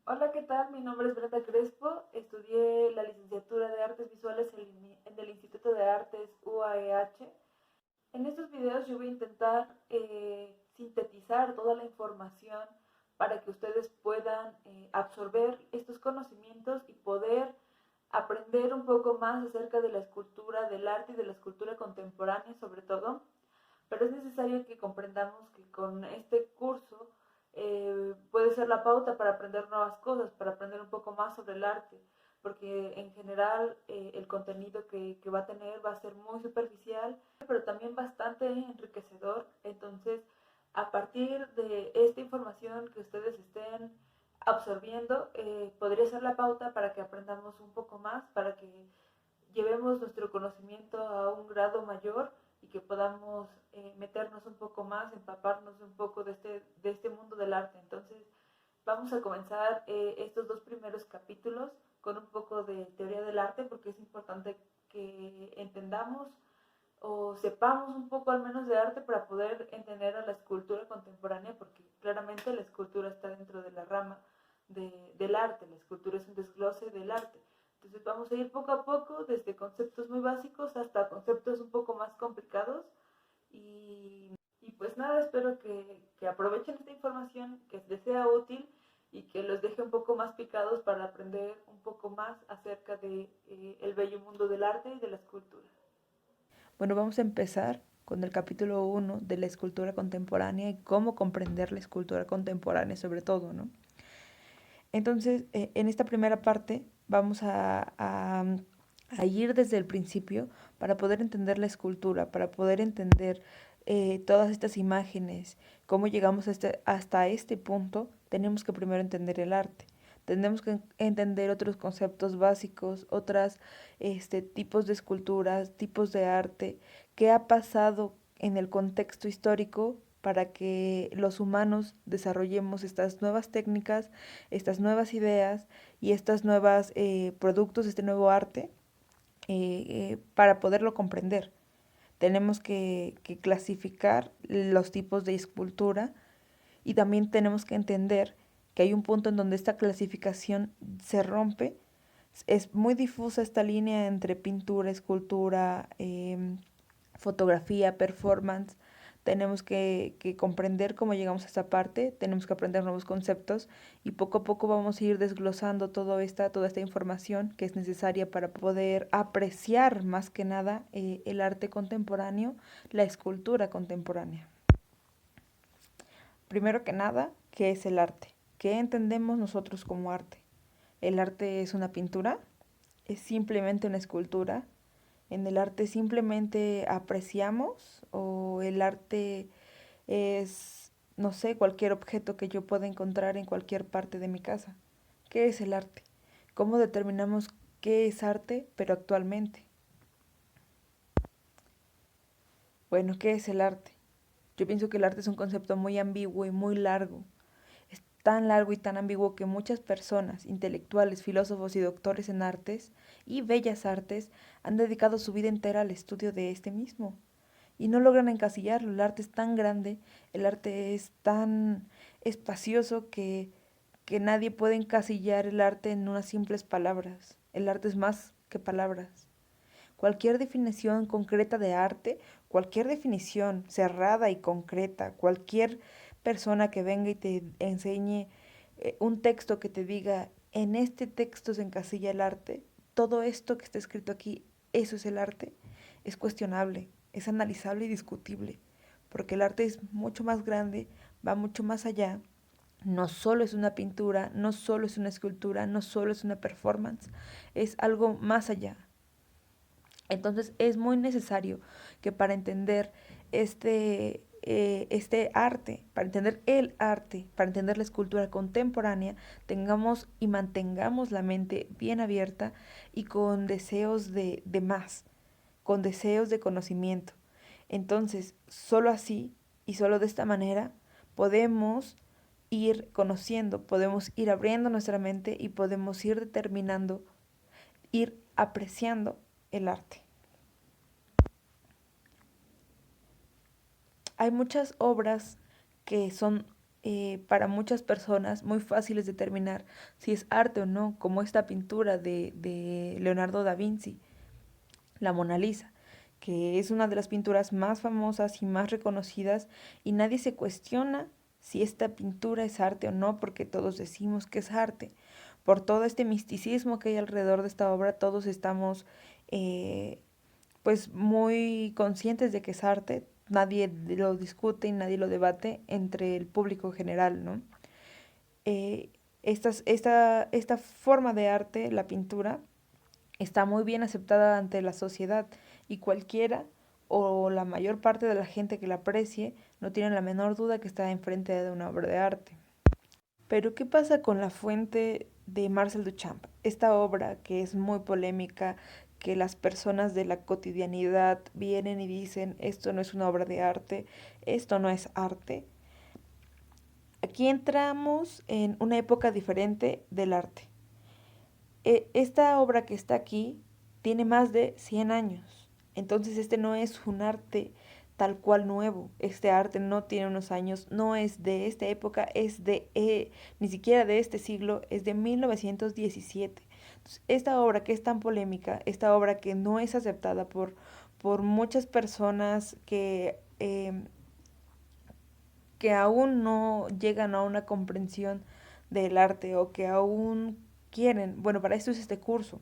Hola, ¿qué tal? Mi nombre es Brenda Crespo. Estudié la licenciatura de Artes Visuales en el Instituto de Artes UAEH. En estos videos yo voy a intentar sintetizar toda la información para que ustedes puedan absorber estos conocimientos y poder aprender un poco más acerca de la escultura, del arte y de la escultura contemporánea sobre todo, pero es necesario que comprendamos que con este curso puede ser la pauta para aprender nuevas cosas, para aprender un poco más sobre el arte, porque en general el contenido que va a tener va a ser muy superficial, pero también bastante enriquecedor. Entonces, a partir de esta información que ustedes estén absorbiendo, podría ser la pauta para que aprendamos un poco más, para que llevemos nuestro conocimiento a un grado mayor y que podamos meternos un poco más, empaparnos un poco de este mundo del arte. Entonces, vamos a comenzar estos dos primeros capítulos con un poco de teoría del arte porque es importante que entendamos o sepamos un poco al menos de arte para poder entender a la escultura contemporánea, porque claramente la escultura está dentro de la rama del arte, la escultura es un desglose del arte. Entonces vamos a ir poco a poco desde conceptos muy básicos hasta conceptos un poco más complicados y pues nada, espero que aprovechen esta información, que les sea útil y que los deje un poco más picados para aprender un poco más acerca de el bello mundo del arte y de la escultura. Bueno, vamos a empezar con el capítulo 1 de la escultura contemporánea y cómo comprender la escultura contemporánea sobre todo, ¿no? Entonces, en esta primera parte vamos a ir desde el principio para poder entender la escultura, para poder entender todas estas imágenes, cómo llegamos hasta este punto, tenemos que primero entender el arte. Tenemos que entender otros conceptos básicos, otros tipos de esculturas, tipos de arte, qué ha pasado en el contexto histórico para que los humanos desarrollemos estas nuevas técnicas, estas nuevas ideas y estos nuevos productos, este nuevo arte, para poderlo comprender. Tenemos que clasificar los tipos de escultura y también tenemos que entender que hay un punto en donde esta clasificación se rompe. Es muy difusa esta línea entre pintura, escultura, fotografía, performance. Tenemos que comprender cómo llegamos a esta parte, tenemos que aprender nuevos conceptos y poco a poco vamos a ir desglosando toda esta información que es necesaria para poder apreciar más que nada el arte contemporáneo, la escultura contemporánea. Primero que nada, ¿qué es el arte? ¿Qué entendemos nosotros como arte? ¿El arte es una pintura? ¿Es simplemente una escultura? ¿En el arte simplemente apreciamos o el arte es, no sé, cualquier objeto que yo pueda encontrar en cualquier parte de mi casa? ¿Qué es el arte? ¿Cómo determinamos qué es arte, pero actualmente? Bueno, ¿qué es el arte? Yo pienso que el arte es un concepto muy ambiguo y muy largo. Es tan largo y tan ambiguo que muchas personas, intelectuales, filósofos y doctores en artes y bellas artes, han dedicado su vida entera al estudio de este mismo. Y no logran encasillarlo. El arte es tan grande, el arte es tan espacioso que nadie puede encasillar el arte en unas simples palabras. El arte es más que palabras. Cualquier definición concreta de arte, cualquier definición cerrada y concreta, cualquier persona que venga y te enseñe un texto que te diga, en este texto se encasilla el arte, todo esto que está escrito aquí, eso es el arte, es cuestionable, es analizable y discutible, porque el arte es mucho más grande, va mucho más allá, no solo es una pintura, no solo es una escultura, no solo es una performance, es algo más allá. Entonces es muy necesario que para entender este arte, para entender el arte, para entender la escultura contemporánea, tengamos y mantengamos la mente bien abierta y con deseos de más, con deseos de conocimiento. Entonces, solo así y solo de esta manera podemos ir conociendo, podemos ir abriendo nuestra mente y podemos ir determinando, ir apreciando el arte. Hay muchas obras que son para muchas personas muy fáciles de determinar si es arte o no, como esta pintura de Leonardo da Vinci, la Mona Lisa, que es una de las pinturas más famosas y más reconocidas, y nadie se cuestiona si esta pintura es arte o no, porque todos decimos que es arte. Por todo este misticismo que hay alrededor de esta obra, todos estamos eh, pues muy conscientes de que es arte, nadie lo discute y nadie lo debate entre el público general, ¿no? Eh, esta forma de arte, la pintura, está muy bien aceptada ante la sociedad y cualquiera o la mayor parte de la gente que la aprecie no tiene la menor duda que está enfrente de una obra de arte. Pero ¿qué pasa con La Fuente de Marcel Duchamp? Esta obra que es muy polémica, que las personas de la cotidianidad vienen y dicen, esto no es una obra de arte, esto no es arte. Aquí entramos en una época diferente del arte. Esta obra que está aquí tiene más de 100 años. Entonces este no es un arte tal cual nuevo. Este arte no tiene unos años, no es de esta época, es ni siquiera de este siglo, es de 1917. Entonces, esta obra que es tan polémica, esta obra que no es aceptada por muchas personas que aún no llegan a una comprensión del arte o que aún quieren, bueno, para esto es este curso,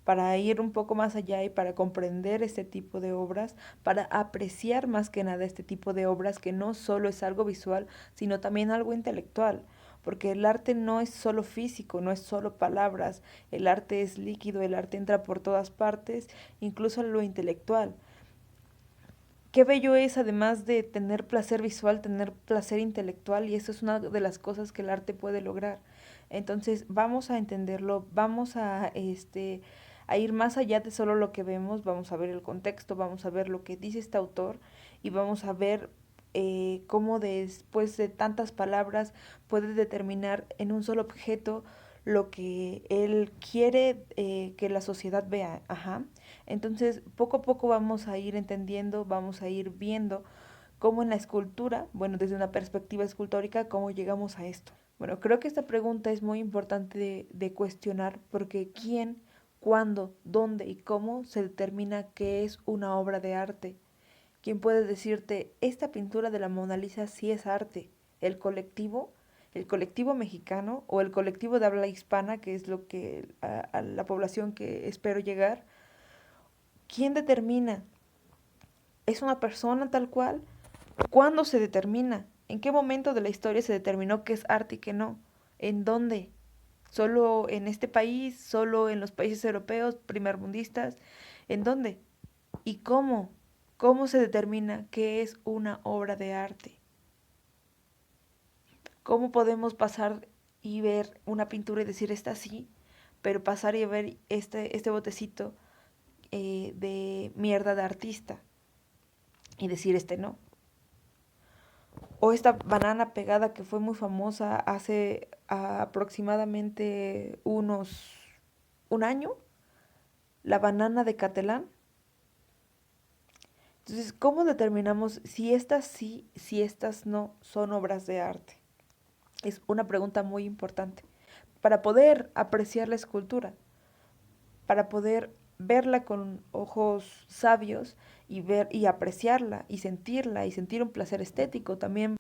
para ir un poco más allá y para comprender este tipo de obras, para apreciar más que nada este tipo de obras que no solo es algo visual, sino también algo intelectual, porque el arte no es solo físico, no es solo palabras, el arte es líquido, el arte entra por todas partes, incluso lo intelectual. Qué bello es, además de tener placer visual, tener placer intelectual, y eso es una de las cosas que el arte puede lograr. Entonces, vamos a entenderlo, vamos a ir más allá de solo lo que vemos, vamos a ver el contexto, vamos a ver lo que dice este autor y vamos a ver cómo después de tantas palabras puede determinar en un solo objeto lo que él quiere que la sociedad vea. Ajá. Entonces, poco a poco vamos a ir entendiendo, vamos a ir viendo cómo en la escultura, bueno, desde una perspectiva escultórica, cómo llegamos a esto. Bueno, creo que esta pregunta es muy importante de cuestionar porque quién, cuándo, dónde y cómo se determina qué es una obra de arte. ¿Quién puede decirte, esta pintura de la Mona Lisa sí es arte? ¿El colectivo? ¿El colectivo mexicano o el colectivo de habla hispana, que es lo que a la población que espero llegar? ¿Quién determina? ¿Es una persona tal cual? ¿Cuándo se determina? ¿En qué momento de la historia se determinó qué es arte y qué no? ¿En dónde? ¿Solo en este país? ¿Solo en los países europeos, primermundistas? ¿En dónde? ¿Y cómo? ¿Cómo se determina qué es una obra de arte? ¿Cómo podemos pasar y ver una pintura y decir esta sí, pero pasar y ver este botecito de mierda de artista y decir este no? O esta banana pegada que fue muy famosa hace aproximadamente un año, la banana de Catalán. Entonces, ¿cómo determinamos si estas sí, si estas no son obras de arte? Es una pregunta muy importante para poder apreciar la escultura, para poder verla con ojos sabios y ver y apreciarla y sentir un placer estético. También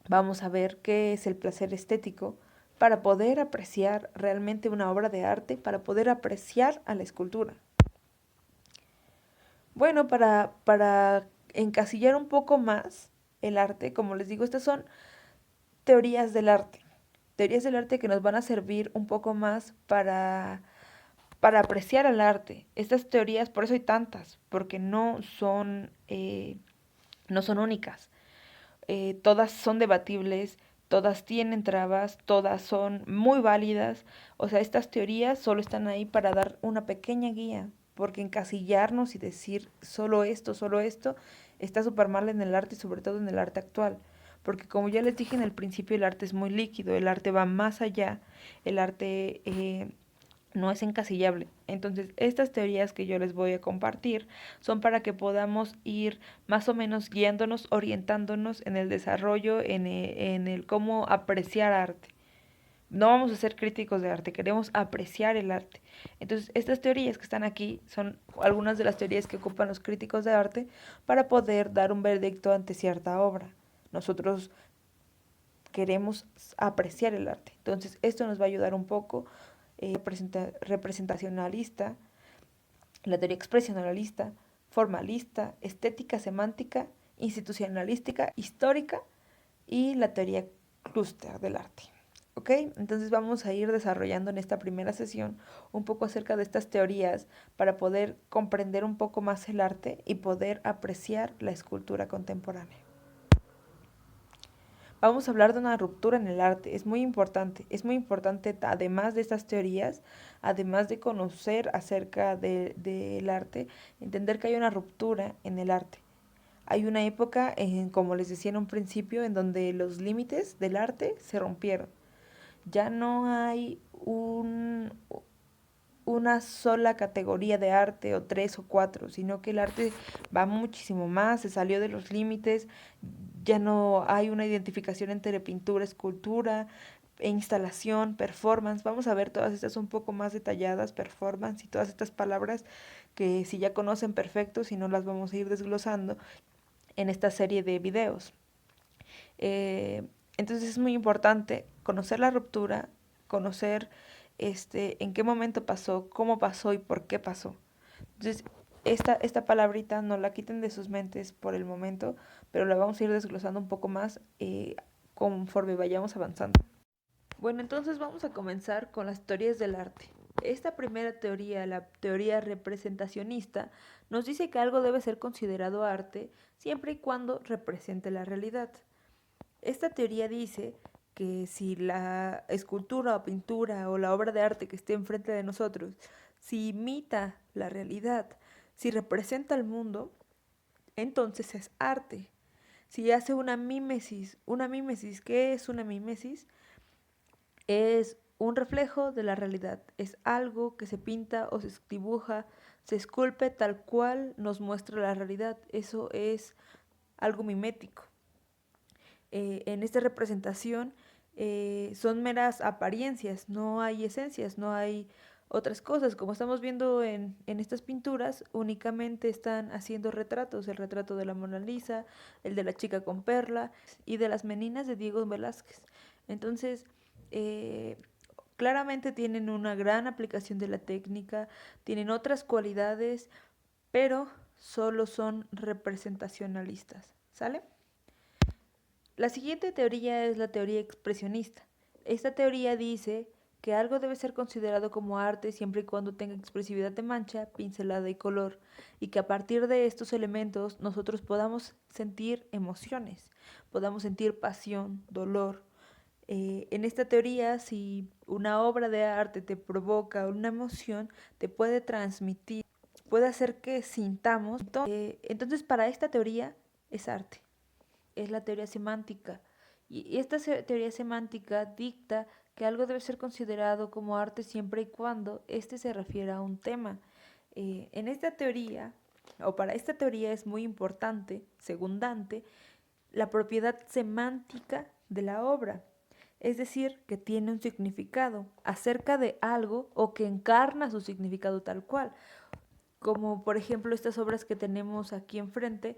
vamos a ver qué es el placer estético para poder apreciar realmente una obra de arte, para poder apreciar a la escultura. Bueno, para encasillar un poco más el arte, como les digo, estas son teorías del arte. Teorías del arte que nos van a servir un poco más para apreciar el arte. Estas teorías, por eso hay tantas, porque no son únicas. Todas son debatibles, todas tienen trabas, todas son muy válidas. O sea, estas teorías solo están ahí para dar una pequeña guía, porque encasillarnos y decir solo esto, está súper mal en el arte y sobre todo en el arte actual. Porque como ya les dije en el principio, el arte es muy líquido, el arte va más allá, el arte no es encasillable. Entonces, estas teorías que yo les voy a compartir son para que podamos ir más o menos guiándonos, orientándonos en el desarrollo, en el cómo apreciar arte. No vamos a ser críticos de arte, queremos apreciar el arte. Entonces, estas teorías que están aquí son algunas de las teorías que ocupan los críticos de arte para poder dar un veredicto ante cierta obra. Nosotros queremos apreciar el arte. Entonces, esto nos va a ayudar un poco. Representacionalista, la teoría expresionalista, formalista, estética semántica, institucionalística, histórica y la teoría clúster del arte. ¿Ok? Entonces vamos a ir desarrollando en esta primera sesión un poco acerca de estas teorías para poder comprender un poco más el arte y poder apreciar la escultura contemporánea. Vamos a hablar de una ruptura en el arte, es muy importante además de estas teorías, además de conocer acerca del arte, entender que hay una ruptura en el arte. Hay una época, como les decía en un principio, en donde los límites del arte se rompieron. Ya no hay una sola categoría de arte o 3 o 4, sino que el arte va muchísimo más, se salió de los límites, ya no hay una identificación entre pintura, escultura, instalación, performance. Vamos a ver todas estas un poco más detalladas, performance y todas estas palabras que si ya conocen perfecto, si no las vamos a ir desglosando en esta serie de videos. Entonces es muy importante conocer la ruptura, conocer en qué momento pasó, cómo pasó y por qué pasó. Entonces, esta palabrita no la quiten de sus mentes por el momento, pero la vamos a ir desglosando un poco más conforme vayamos avanzando. Bueno, entonces vamos a comenzar con las teorías del arte. Esta primera teoría, la teoría representacionista, nos dice que algo debe ser considerado arte siempre y cuando represente la realidad. Esta teoría dice que si la escultura o pintura o la obra de arte que esté enfrente de nosotros, si imita la realidad, si representa el mundo, entonces es arte. Si hace una mímesis, ¿qué es una mímesis? Es un reflejo de la realidad, es algo que se pinta o se dibuja, se esculpe tal cual nos muestra la realidad, eso es algo mimético. En esta representación son meras apariencias, no hay esencias, no hay otras cosas. Como estamos viendo en estas pinturas, únicamente están haciendo retratos, el retrato de la Mona Lisa, el de la chica con perla y de las meninas de Diego Velázquez. Entonces, claramente tienen una gran aplicación de la técnica, tienen otras cualidades, pero solo son representacionalistas, ¿sale? La siguiente teoría es la teoría expresionista. Esta teoría dice que algo debe ser considerado como arte siempre y cuando tenga expresividad de mancha, pincelada y color, y que a partir de estos elementos nosotros podamos sentir emociones, podamos sentir pasión, dolor. En esta teoría, si una obra de arte te provoca una emoción, te puede transmitir, puede hacer que sintamos. Entonces para esta teoría es arte. Es la teoría semántica. Y esta teoría semántica dicta que algo debe ser considerado como arte siempre y cuando éste se refiera a un tema. En esta teoría, o para esta teoría es muy importante, segundante, la propiedad semántica de la obra. Es decir, que tiene un significado acerca de algo o que encarna su significado tal cual. Como por ejemplo estas obras que tenemos aquí enfrente,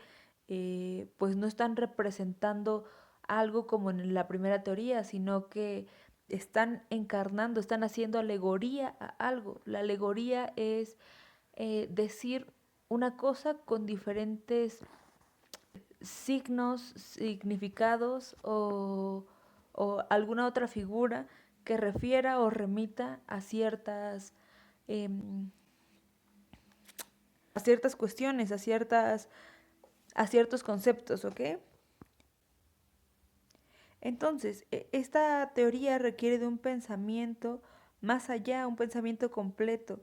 pues no están representando algo como en la primera teoría, sino que están encarnando, están haciendo alegoría a algo. La alegoría es decir una cosa con diferentes signos, significados o alguna otra figura que refiera o remita a ciertas cuestiones, a ciertos conceptos, ¿ok? Entonces, esta teoría requiere de un pensamiento más allá, un pensamiento completo.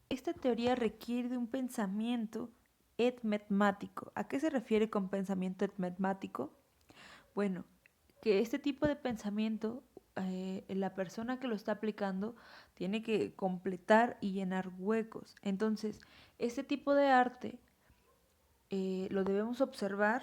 Esta teoría requiere de un pensamiento etmetmático. ¿A qué se refiere con pensamiento etmetmático? Bueno, que este tipo de pensamiento la persona que lo está aplicando tiene que completar y llenar huecos. Entonces, este tipo de arte lo debemos observar,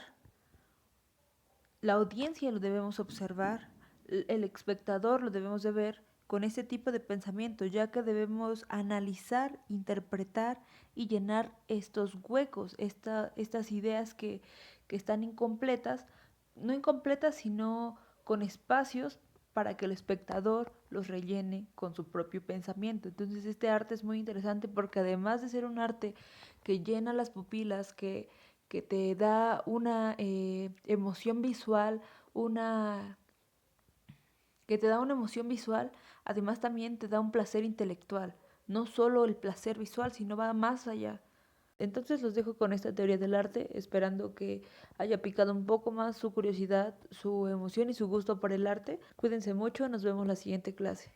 la audiencia lo debemos observar, el espectador lo debemos de ver con este tipo de pensamiento, ya que debemos analizar, interpretar y llenar estos huecos, estas ideas que están incompletas, no incompletas, sino con espacios para que el espectador los rellene con su propio pensamiento. Entonces este arte es muy interesante porque además de ser un arte que llena las pupilas, que te da una emoción visual, una que te da una emoción visual, además también te da un placer intelectual. No solo el placer visual, sino va más allá. Entonces los dejo con esta teoría del arte, esperando que haya picado un poco más su curiosidad, su emoción y su gusto por el arte. Cuídense mucho, nos vemos en la siguiente clase.